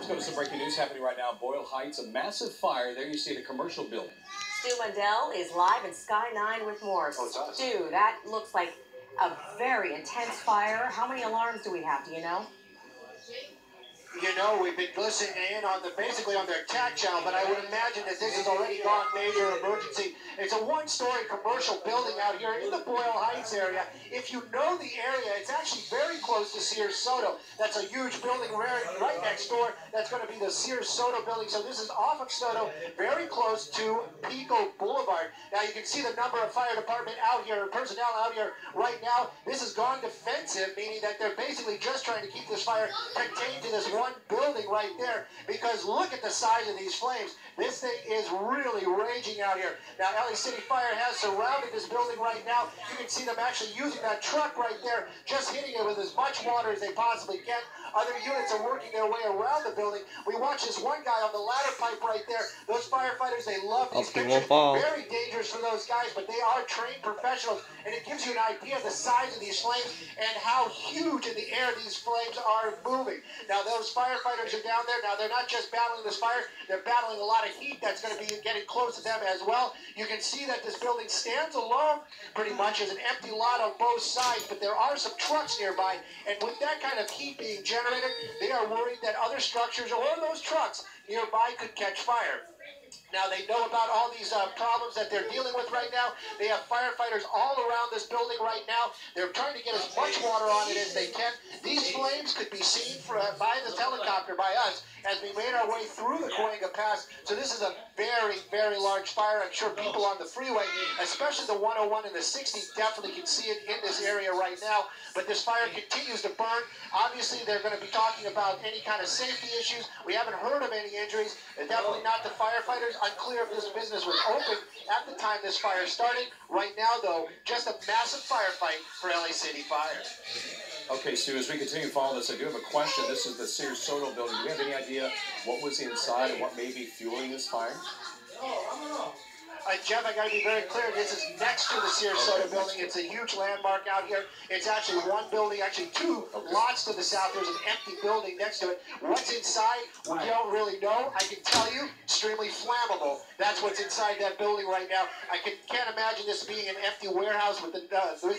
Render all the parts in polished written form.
Let's go to some breaking news happening right now. Boyle Heights, a massive fire. There you see the commercial building. Stu Mundell is live in Sky 9 with more. Stu, that looks like a very intense fire. How many alarms do we have? Do you know? You know, we've been listening in on basically on their TAC channel, but I would imagine that this has already gone major emergency. It's a one-story commercial building out here in the Boyle Heights area. If you know the area, it's actually very close to Sears Soto. That's a huge building right next door. That's going to be the Sears Soto building. So this is off of Soto, very close to Pico Boulevard. Now you can see the number of fire department out here, personnel out here right now. This has gone defensive, meaning that they're basically just trying to keep this fire contained to this one building right there, because look at the size of these flames. This thing is really raging out here. Now, LA City Fire has surrounded this building right now. You can see them actually using that truck right there, just hitting it with as much water as they possibly can. Other units are working their way around the building. We watch this one guy on the ladder pipe right there. Those firefighters, they love these pictures. Very dangerous for those guys, but they are trained professionals, and it gives you an idea of the size of these flames and how huge in the air these flames are moving. Now, those firefighters are down there. Now, they're not just battling this fire. They're battling a lot of heat that's going to be getting close to them as well. You can see that this building stands alone pretty much as an empty lot on both sides, but there are some trucks nearby, and with that kind of heat being generated, they are worried that other structures or those trucks nearby could catch fire. Now, they know about all these problems that they're dealing with right now. They have firefighters all around this building right now. They're trying to get as much water on it as they can. These flames could be seen by this helicopter, by us, as we made our way through the Cahuenga Pass. So this is a very, very large fire. I'm sure people on the freeway, especially the 101 and the 60, definitely can see it in this area right now. But this fire continues to burn. Obviously, they're going to be talking about any kind of safety issues. We haven't heard of any injuries. Definitely not the firefighters. Unclear if this business was open at the time this fire started. Right now, though, just a massive firefight for LA City Fire. Okay, Stu, as we continue to follow this, I do have a question. This is the Sears Soto building. Do you have any idea what was inside and what may be fueling this fire? Jeff, I got to be very clear. This is next to the Sears Soto building. It's a huge landmark out here. It's actually one building, actually two lots to the south. There's an empty building next to it. What's inside, we don't really know. I can tell you, extremely flammable. That's what's inside that building right now. I can't imagine this being an empty warehouse with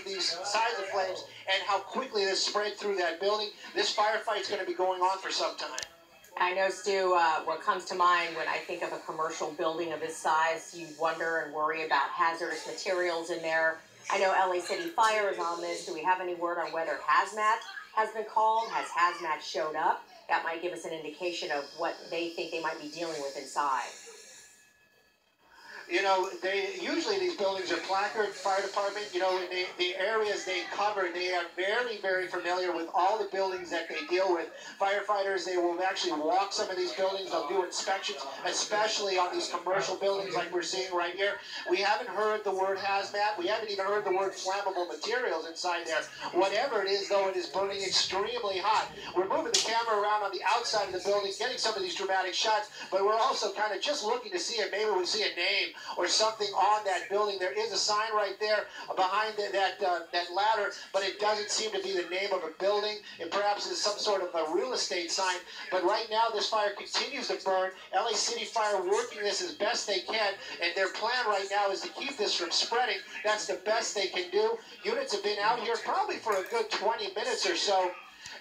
these size of flames and how quickly this spread through that building. This firefight is going to be going on for some time. I know, Stu, what comes to mind when I think of a commercial building of this size, you wonder and worry about hazardous materials in there. I know LA City Fire is on this. Do we have any word on whether hazmat has been called? Has hazmat showed up? That might give us an indication of what they think they might be dealing with inside. You know, usually these buildings are placard, fire department, you know, the areas they cover, they are very, very familiar with all the buildings that they deal with. Firefighters, they will actually walk some of these buildings, they'll do inspections, especially on these commercial buildings like we're seeing right here. We haven't heard the word hazmat, we haven't even heard the word flammable materials inside there. Whatever it is, though, it is burning extremely hot. We're moving the camera around on the outside of the building, getting some of these dramatic shots, but we're also kind of just looking to see if maybe we see a name or something on that building. There is a sign right there behind that ladder, but it doesn't seem to be the name of a building. It perhaps is some sort of a real estate sign. But right now, this fire continues to burn. LA City Fire working this as best they can, and their plan right now is to keep this from spreading. That's the best they can do. Units have been out here probably for a good 20 minutes or so,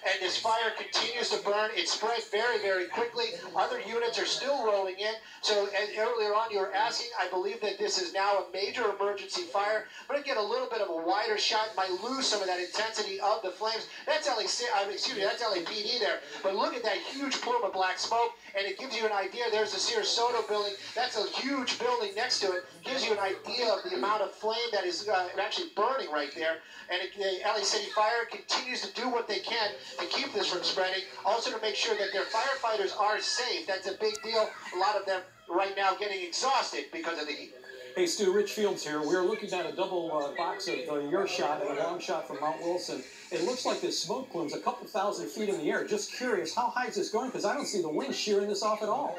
and this fire continues to burn. It spread very, very quickly. Other units are still rolling in. So earlier on you were asking, I believe that this is now a major emergency fire. But again, a little bit of a wider shot might lose some of that intensity of the flames. That's that's LAPD there. But look at that huge plume of black smoke, and it gives you an idea. There's the Sears Soto building. That's a huge building next to it. Gives you an idea of the amount of flame that is actually burning right there. And the LA City Fire continues to do what they can to keep this from spreading, also to make sure that their firefighters are safe. That's a big deal. A lot of them right now getting exhausted because of the heat. Hey, Stu, Rich Fields here. We're looking at a double box of your shot and a long shot from Mount Wilson. It looks like this smoke plume's a couple thousand feet in the air. Just curious, how high is this going? Because I don't see the wind shearing this off at all.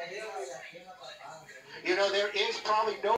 You know, there is probably no